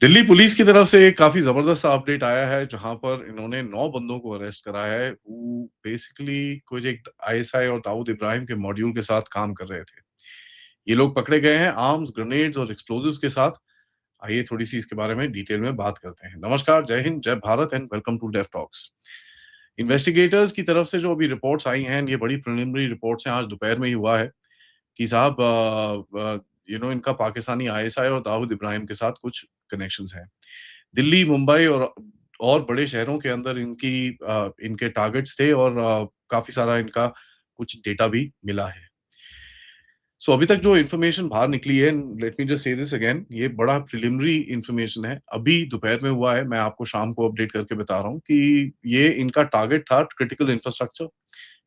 Delhi police की तरफ से एक काफ़ी ज़बरदस्त सा अपडेट आया है, जहाँ पर इन्होंने 9 बंदों को अरेस्ट करा है, हू बेसिकली कुछ एक आईएसआई और दाऊद इब्राहिम के मॉड्यूल के साथ काम कर रहे थे। ये लोग पकड़े गए हैं आर्म्स, ग्रेनेड्स और एक्सप्लोजिव्स के साथ। आइए थोड़ी-सी इसके बारे में डिटेल में बात करते हैं। नमस्कार, जय हिंद, जय Bharat and welcome to Dave talks. Investigators की तरफ से जो अभी रिपोर्ट्स आई हैं, ये बड़ी प्रिलिमिनरी रिपोर्ट्स हैं, आज दोपहर में ही हुआ है कि साहब इनका पाकिस्तानी आईएसआई और दाऊद इब्राहिम के साथ कुछ कनेक्शंस हैं। दिल्ली, मुंबई और बड़े शहरों के अंदर इनके टारगेट्स थे और काफ़ी सारा इनका कुछ डेटा भी मिला है। सो अभी तक जो इन्फॉर्मेशन बाहर निकली है, let me just say this again, ये बड़ा प्रिलिमिनरी इन्फॉर्मेशन है। अभी दोपहर में हुआ है, मैं आपको शाम को अपडेट करके बता रहा हूँ कि ये इनका टारगेट था critical infrastructure,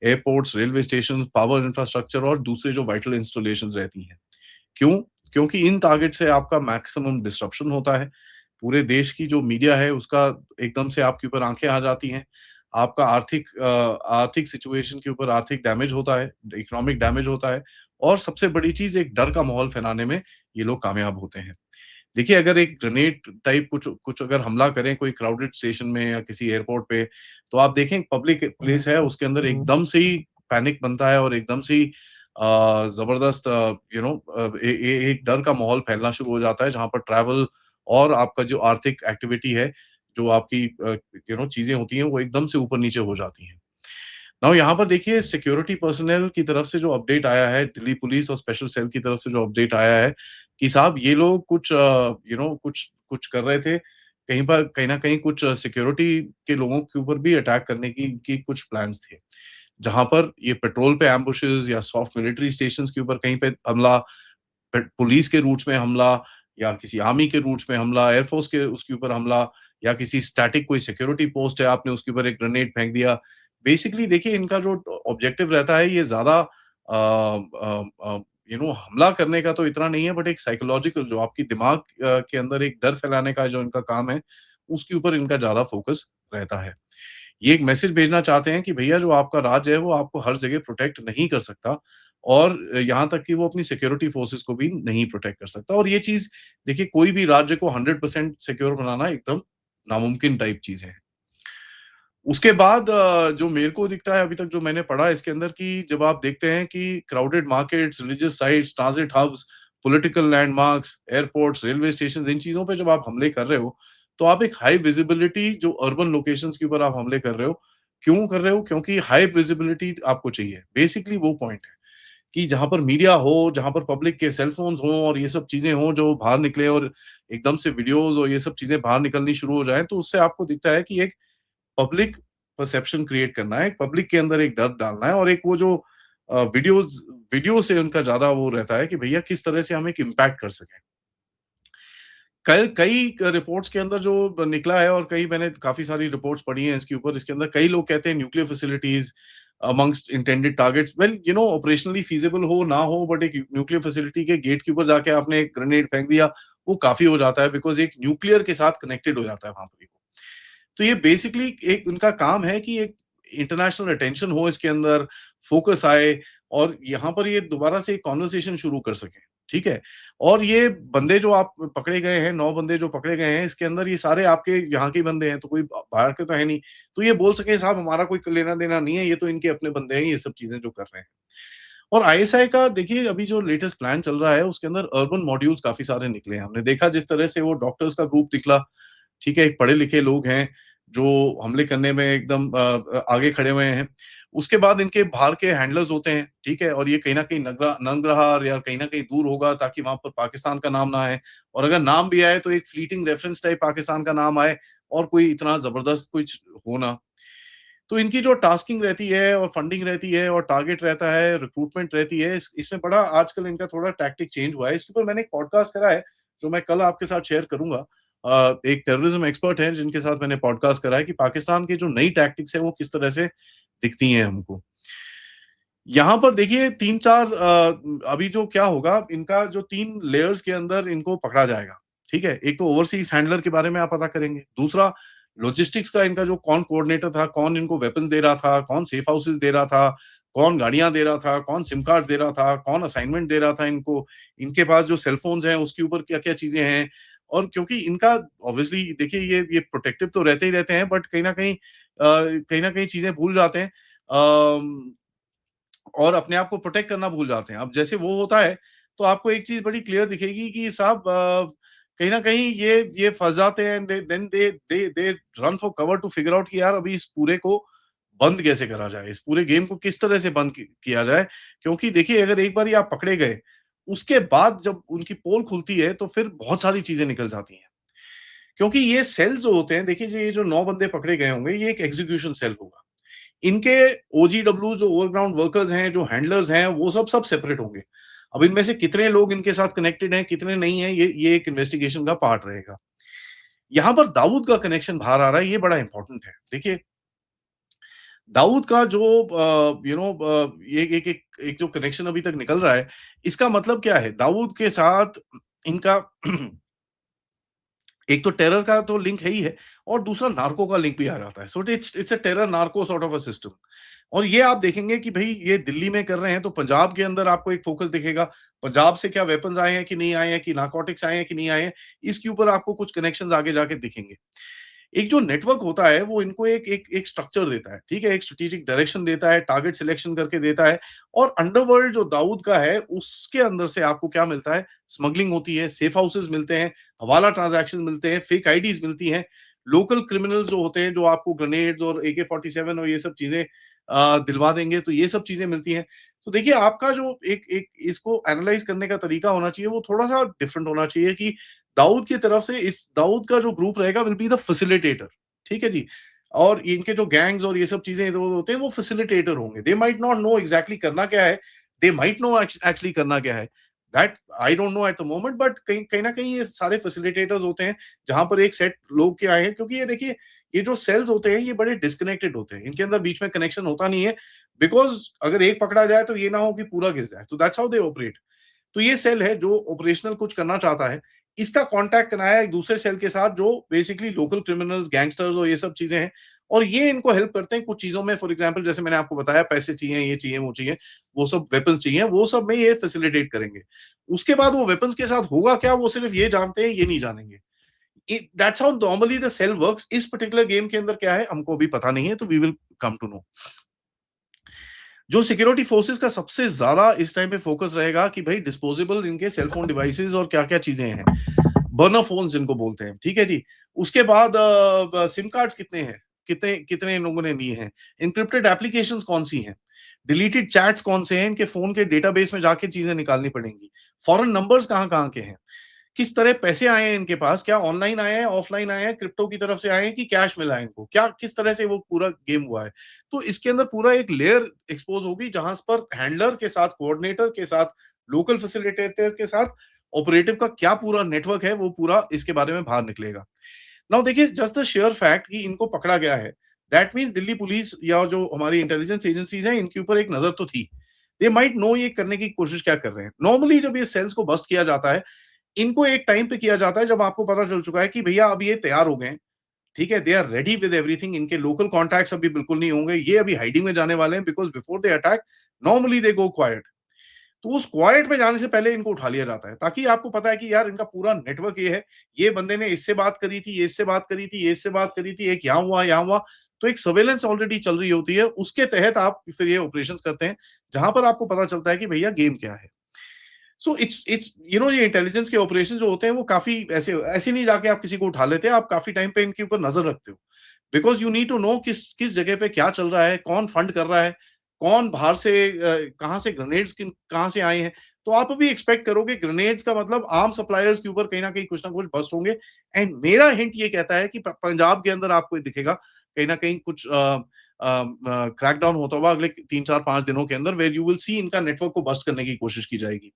airports, railway station, power infrastructure और दूसरे जो वाइटल इंस्टॉलेशंस रहती हैं। क्यों? क्योंकि इन टारगेट से आपका मैक्सिमम डिसरप्शन होता है। पूरे देश की जो मीडिया है उसका एकदम से आपके ऊपर आँखें आ जाती हैं। आपका आर्थिक सिचुएशन के ऊपर आर्थिक डैमेज होता है, इकोनॉमिक डैमेज होता है और सबसे बड़ी चीज़ एक डर का माहौल फैलाने में ये लोग कामयाब होते हैं। देखिए, अगर एक ग्रेनेड टाइप कुछ कुछ अगर हमला करें कोई क्राउडेड स्टेशन में या किसी एयरपोर्ट पे, तो आप देखें पब्लिक प्लेस है, उसके अंदर एकदम से ही पैनिक बनता है और एकदम से ही ज़बरदस्त ए ए एक डर का माहौल फैलना शुरू हो जाता है, जहाँ पर ट्रैवल और आपका जो आर्थिक एक्टिविटी है, जो आपकी चीज़ें होती हैं, वो एकदम से ऊपर-नीचे हो जाती हैं। नाउ यहाँ पर देखिए सिक्योरिटी पर्सनल की तरफ से जो अपडेट आया है, दिल्ली पुलिस और स्पेशल सेल की तरफ से जो अपडेट आया है कि साहब ये लोग कुछ कुछ कर रहे थे। कहीं न कहीं कुछ सिक्योरिटी के लोगों के ऊपर भी अटैक करने की कुछ प्लान्स थे। जहाँ पर ये पेट्रोल पे एम्बुशेस या सॉफ्ट मिलिट्री स्टेशंस के ऊपर कहीं पे हमला, पुलिस के रूट्स में हमला या किसी आर्मी के रूट्स में हमला, एयरफोर्स के उसके ऊपर हमला या किसी स्टैटिक कोई सिक्योरिटी पोस्ट है, आपने उसके ऊपर एक ग्रेनेड फेंक दिया। बेसिकली देखिए इनका जो ऑब्जेक्टिव रहता है ये ज़्यादा हमला करने का तो इतना नहीं है, बट एक साइकोलॉजिकल जो आपकी दिमाग के अंदर एक डर फैलाने का जो इनका काम है, उसके ऊपर इनका ज़्यादा फोकस रहता है। ये एक मैसेज भेजना चाहते हैं कि भैया जो आपका राज्य है वो आपको हर जगह प्रोटेक्ट नहीं कर सकता और यहाँ तक कि वो अपनी सिक्योरिटी फोर्सेस को भी नहीं प्रोटेक्ट कर सकता और ये चीज़ देखिए कोई भी राज्य को 100% सिक्योर बनाना एकदम नामुमकिन टाइप चीज़ है। उसके बाद जो मेरे को दिखता है अभी तक जो मैंने पढ़ा इसके अंदर कि जब आप देखते हैं कि crowded markets, religious sites, transit hubs, political landmarks, airports, railway stations इन चीज़ों पे जब आप हमले कर रहे हो, तो आप एक हाई विजिबिलिटी जो अर्बन लोकेशंस के ऊपर आप हमले कर रहे हो। क्यों कर रहे हो? क्योंकि हाई विजिबिलिटी आपको चाहिए। बेसिकली वो पॉइंट है कि जहाँ पर मीडिया हो, जहाँ पर पब्लिक के सेल फोन्स हों और ये सब चीज़ें हों जो बाहर निकले और एकदम से वीडियोज़ और ये सब चीज़ें बाहर निकलनी शुरू हो जाएँ, तो उससे आपको दिखता है कि एक पब्लिक परसेप्शन क्रिएट करना है, पब्लिक के अंदर एक डर डालना है और एक वो जो वीडियो से उनका ज़्यादा वो रहता है कि भैया किस तरह से हम एक इम्पैक्ट कर सकें। कई कई रिपोर्ट्स के अंदर जो निकला है और कई मैंने काफ़ी सारी रिपोर्ट्स पढ़ी हैं इसके ऊपर, इसके अंदर कई लोग कहते हैं nuclear facilities amongst intended targets, well operationally feasible हो ना हो, बट एक न्यूक्लियर फैसिलिटी के गेट के ऊपर जाके आपने एक ग्रेनेड फेंक दिया, वो काफ़ी हो जाता है बिकॉज़ एक न्यूक्लियर के साथ कनेक्टेड हो जाता है वहाँ पर। तो ये बेसिकली एक उनका काम है कि एक इंटरनेशनल अटेंशन हो इसके अंदर, फोकस आए और यहाँ पर ये दोबारा से एक कन्वर्सेशन शुरू कर सकें, ठीक है? और ये बंदे जो आप पकड़े गए हैं, 9 बंदे जो पकड़े गए हैं, इसके अंदर ये सारे आपके यहाँ के ही बंदे हैं, तो कोई बाहर के तो है नहीं। तो ये बोल सके साहब हमारा कोई लेना-देना नहीं है, ये तो इनके अपने बंदे हैं, ये सब चीज़ें जो कर रहे हैं। और आईएसआई का देखिए अभी जो लेटेस्ट प्लान चल रहा है, उसके अंदर अर्बन मॉड्यूल्स काफ़ी सारे निकले हैं। हमने देखा जिस तरह से वो डॉक्टर्स का ग्रुप निकला, ठीक है? एक पढ़े-लिखे लोग हैं, जो हमले करने में एकदम आगे खड़े हुए हैं। उसके बाद इनके बाहर के हैंडलर्स होते हैं, ठीक है? और ये कहीं न कहीं नंगरहार या कहीं न कहीं दूर होगा ताकि वहाँ पर पाकिस्तान का नाम ना आए और अगर नाम भी आए तो एक फ्लीटिंग रेफरेंस टाइप पाकिस्तान का नाम आए और कोई इतना ज़बरदस्त कुछ हो ना। तो इनकी जो टास्किंग रहती है और फंडिंग रहती है और टारगेट रहता है, रिक्रूटमेंट रहती है, इसमें बड़ा आजकल इनका थोड़ा टैक्टिक चेंज हुआ है। इसके ऊपर मैंने एक पॉडकास्ट करा है, जो मैं कल आपके साथ शेयर करूँगा। एक टेररिज्म एक्सपर्ट हैं जिनके साथ मैंने पॉडकास्ट करा है कि पाकिस्तान की जो नई टैक्टिक्स हैं, वो किस तरह से दिखती हैं हमको। यहाँ पर देखिए 3-4 अभी जो क्या होगा, इनका जो 3 लेयर्स के अंदर इनको पकड़ा जाएगा, ठीक है? एक तो ओवरसीज़ हैंडलर के बारे में आप पता करेंगे। दूसरा लॉजिस्टिक्स का इनका जो कौन कोऑर्डिनेटर था, कौन इनको वेपन्स दे रहा था, कौन सेफ हाउसेज़ दे रहा था, कौन गाड़ियाँ दे रहा था, कौन सिम कार्ड्स दे रहा था, कौन असाइनमेंट दे रहा था इनको, इनके पास जो सेल फ़ोन्स हैं, उसके ऊपर क्या-क्या चीज़ें हैं और क्योंकि इनका ऑब्वियसली देखिए ये प्रोटेक्टिव तो रहते ही रहते हैं, बट कहीं न कहीं चीज़ें भूल जाते हैं। और अपने आप को प्रोटेक्ट करना भूल जाते हैं। अब जैसे वो होता है, तो आपको एक चीज़ बड़ी क्लियर दिखेगी कि साहब कहीं न कहीं ये फँस जाते हैं, they run for cover to figure out कि यार अभी इस पूरे को बंद कैसे करा जाए? इस पूरे गेम को किस तरह से बंद किया जाए? क्योंकि देखिए अगर एक बारी आप पकड़े गए, उसके बाद जब उनकी पोल खुलती है, तो फिर बहुत सारी चीज़ें निकल जाती हैं। क्योंकि ये सेल जो होते हैं, देखिए ये जो 9 बंदे पकड़े गए होंगे, ये एक एग्ज़ीक्यूशन सेल होगा। इनके ओजीडब्ल्यू जो ओवरग्राउंड वर्कर्स हैं, जो हैंडलर्स हैं, वो सब सेपरेट होंगे। अब इनमें से कितने लोग इनके साथ कनेक्टेड हैं, कितने नहीं हैं, ये एक इन्वेस्टिगेशन का पार्ट रहेगा। यहाँ पर दाऊद का कनेक्शन बाहर आ रहा है, ये बड़ा इंपॉर्टेंट है। देखिए, दाऊद का जो ये एक एक एक जो कनेक्शन अभी तक निकल रहा है, इसका मतलब क्या है? दाऊद के साथ इनका एक तो टेरर का तो लिंक है ही है और दूसरा नार्को का लिंक भी आ जाता है। So it's it's a terror narco sort of a system. और ये आप देखेंगे कि भई ये दिल्ली में कर रहे हैं तो पंजाब के अंदर आपको एक फोकस दिखेगा। पंजाब से क्या वेपन्स आए हैं कि नहीं आए हैं, कि नारकोटिक्स आए हैं कि नहीं आए हैं, इसके ऊपर आपको कुछ कनेक्शंस आगे जाके दिखेंगे। एक जो नेटवर्क होता है वो इनको एक स्ट्रक्चर देता है, ठीक है? एक स्ट्रैटेजिक डायरेक्शन देता है, टारगेट सिलेक्शन करके देता है और अंडरवर्ल्ड जो दाऊद का है, उसके अंदर से आपको क्या मिलता है? स्मगलिंग होती है, सेफ हाउसेस मिलते हैं, हवाला ट्रांज़ैक्शन मिलते हैं, फेक आईडीज़ मिलती हैं, लोकल क्रिमिनल्स जो होते हैं, जो आपको ग्रेनेड्स और AK-47 और ये सब चीज़ें दिलवा देंगे, तो ये सब चीज़ें मिलती हैं। तो देखिए आपका जो एक एक इसको एनालाइज़ करने का तरीका होना चाहिए, वो थोड़ा-सा डिफरेंट होना चाहिए कि दाऊद की तरफ से इस दाऊद का जो ग्रुप रहेगा विल बी द फैसिलिटेटर, ठीक है जी? और इनके जो गैंग्स और ये सब चीज़ें इधर-उधर होते हैं, वो फैसिलिटेटर होंगे। They might not know exactly करना क्या है, दे माइट नो एक्चुअली करना क्या है। That I don't know at the moment but कहीं कहीं न कहीं ये सारे फैसिलिटेटर्स होते हैं, जहाँ पर एक सेट लोग के आए हैं क्योंकि ये देखिए, ये जो सेल्स होते हैं, ये बड़े डिस्कनेक्टेड होते हैं। इनके अंदर बीच में कनेक्शन होता नहीं है, बिकॉज़ अगर एक पकड़ा जाए तो ये ना हो कि पूरा गिर जाए। तो दैट्स हाउ दे ऑपरेट। तो ये सेल है जो ऑपरेशनल कुछ करना चाहता है। इसका कॉन्टैक्ट बनाया एक दूसरे सेल के साथ जो बेसिकली लोकल क्रिमिनल्स, गैंगस्टर्स और ये सब चीज़ें हैं और ये इनको हेल्प करते हैं कुछ चीज़ों में फॉर एग्ज़ाम्पल जैसे मैंने आपको बताया पैसे चाहिए, ये चाहिए, वो चाहिए, वो सब वेपन्स चाहिए, वो सब में ये फैसिलिटेट करेंगे। उसके बाद वो वेपन्स के साथ होगा क्या वो सिर्फ़ ये जानते हैं, ये नहीं जानेंगे। That's how normally the cell works. इस पर्टिकुलर गेम के अंदर क्या है हमको अभी पता नहीं है तो we will come to know. जो सिक्योरिटी फोर्सेस का सबसे ज़्यादा इस टाइम पे फोकस रहेगा कि भाई डिस्पोजेबल इनके सेल फोन डिवाइसेस और क्या-क्या चीज़ें हैं। बर्नर फ़ोन्स जिनको बोलते हैं, ठीक है जी? उसके बाद सिम कार्ड्स कितने हैं? कितने कितने लोगों ने लिए हैं? एन्क्रिप्टेड एप्लीकेशंस कौन-सी हैं? डिलीटेड चैट्स कौन से हैं? इनके फ़ोन के डेटाबेस में जाके चीज़ें निकालनी पड़ेंगी। फॉरेन नंबर्स कहाँ-कहाँ के हैं? किस तरह पैसे आए हैं इनके पास? क्या ऑनलाइन आए हैं, ऑफलाइन आए हैं, क्रिप्टो की तरफ से आए हैं कि कैश मिला है इनको? क्या किस तरह से वो पूरा गेम हुआ है? तो इसके अंदर पूरा एक लेयर एक्सपोज़ होगी जहाँ पर हैंडलर के साथ, कोऑर्डिनेटर के साथ, लोकल फैसिलिटेटर के साथ, ऑपरेटिव का क्या पूरा नेटवर्क है, वो पूरा इसके बारे में बाहर निकलेगा। नाउ देखिए जस्ट द शेयर फैक्ट कि इनको पकड़ा गया है, दैट मीन्स दिल्ली पुलिस या जो हमारी इंटेलिजेंस एजेंसीज़ हैं, इनके ऊपर एक नज़र तो थी। दे माइट नो ये करने की कोशिश क्या कर रहे हैं। नॉर्मली जब ये सेल्स को बस्ट किया जाता है, इनको एक टाइम पे किया जाता है जब आपको पता चल चुका है कि भैया अब ये तैयार हो गए हैं, ठीक है? They are ready with everything. इनके लोकल कॉन्टैक्ट्स अभी बिल्कुल नहीं होंगे। ये अभी हाइडिंग में जाने वाले हैं because before they attack normally they go quite. तो उस क्वाइट में जाने से पहले इनको उठा लिया जाता है ताकि आपको पता है कि यार इनका पूरा नेटवर्क ये है। ये बंदे ने इससे बात करी थी, ये इससे बात करी थी, ये इससे बात करी थी, एक यहाँ हुआ, यहाँ हुआ। तो एक सर्वेलेंस ऑलरेडी चल रही होती है। उसके तहत आप फिर ये ऑपरेशंस करते हैं, जहाँ पर आपको पता चलता है कि भैया गेम क्या है। सो इट्स ये इंटेलिजेंस के ऑपरेशन जो होते हैं वो काफ़ी ऐसे ऐसे नहीं जाके आप किसी को उठा लेते हैं, आप काफ़ी टाइम पे इनके ऊपर नज़र रखते हो। Because you need to know किस किस जगह पे क्या चल रहा है, कौन फंड कर रहा है, कौन बाहर से कहाँ से ग्रेनेड्स किन कहाँ से आए हैं। तो आप अभी एक्सपेक्ट करोगे ग्रेनेड्स का मतलब आर्म सप्लायर्स के ऊपर कहीं न कहीं कुछ ना कुछ बर्स्ट होंगे एंड मेरा हिंट ये कहता है कि प पंजाब के अंदर आपको दिखेगा कहीं न कहीं कुछ क्रैकडाउन होता हुआ अगले 3, 4, 5 दिनों के अंदर वेयर यू विल सी इनका नेटवर्क को बस्ट करने की कोशिश की जाएगी।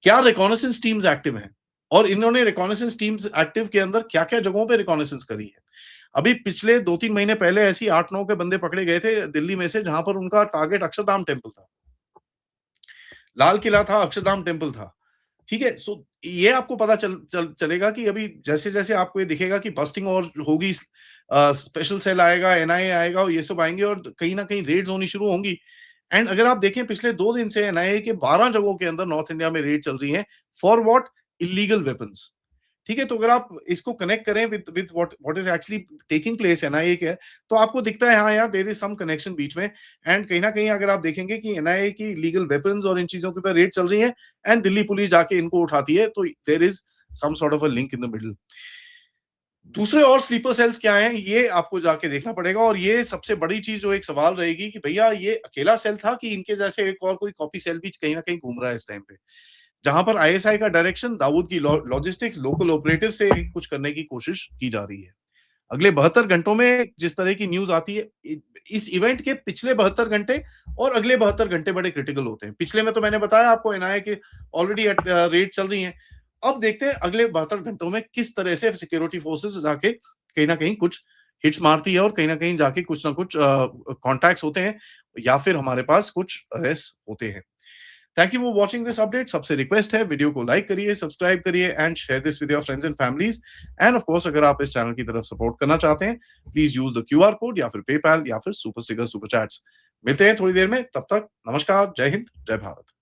क्या रिकॉनाइसेंस टीम्स एक्टिव हैं और इन्होंने रिकॉनाइसेंस टीम्स एक्टिव के अंदर क्या-क्या जगहों पे रिकॉनाइसेंस करी है। अभी पिछले 2-3 महीने पहले ऐसे ही 8-9 के बंदे पकड़े गए थे दिल्ली में से जहाँ पर उनका टारगेट अक्षरधाम टेम्पल था। लाल किला था, अक्षरधाम टेम्पल था। ठीक है? सो ये आपको पता चलेगा कि अभी जैसे-जैसे आपको ये दिखेगा कि बस्टिंग और होगी स्पेशल सेल आएगा, एनआईए आएगा और ये सब आएँगे और कहीं न कहीं रेड्स होनी शुरू होंगी। एंड अगर आप देखें पिछले 2 दिन से एनआईए के 12 जगहों के अंदर नॉर्थ इंडिया में रेड चल रही है फॉर व्हाट? Illegal weapons. ठीक है? तो अगर आप इसको कनेक्ट करें with what is actually taking place NIA के, तो आपको दिखता है हाँ यार देयर इज़ सम कनेक्शन बीच में। एंड कहीं न कहीं अगर आप देखेंगे कि एनआईए की लीगल वेपन्स और इन चीज़ों के ऊपर रेड चल रही है एंड दिल्ली पुलिस जाके इनको उठाती है, तो there is some sort of a link in the middle. दूसरे और स्लीपर सेल्स क्या हैं, ये आपको जाके देखना पड़ेगा और ये सबसे बड़ी चीज़ जो एक सवाल रहेगी कि भैया ये अकेला सेल था कि इनके जैसे एक और कोई कॉपी सेल भी कहीं न कहीं घूम रहा है इस टाइम पे? जहाँ पर आईएसआई का डायरेक्शन दाऊद की लॉजिस्टिक्स लोकल ऑपरेटिव से कुछ करने की कोशिश की जा रही है। अगले 72 घंटों में जिस तरह की न्यूज़ आती है, इस इवेंट के पिछले 72 घंटे और अगले 72 घंटे बड़े क्रिटिकल होते हैं। पिछले में तो मैंने बताया आपको एनआईए के ऑलरेडी रेड चल रही हैं। अब देखते हैं अगले 72 घंटों में किस तरह से सिक्योरिटी फोर्सेस जाके कहीं न कहीं कुछ हिट्स मारती है और कहीं न कहीं जाके कुछ ना कुछ कॉन्टैक्ट्स होते हैं या फिर हमारे पास कुछ अरेस्ट होते हैं। Thank you for watching this update. सबसे रिक्वेस्ट है वीडियो को लाइक करिए, सब्सक्राइब करिए and share this with your friends and families. End of course अगर आप इस चैनल की तरफ सपोर्ट करना चाहते हैं, please use the QR code या फिर पेपैल या फिर सुपर स्टिकर सुपर चैट्स। मिलते हैं थोड़ी देर में, तब तक नमस्कार, जय हिंद, जय भारत।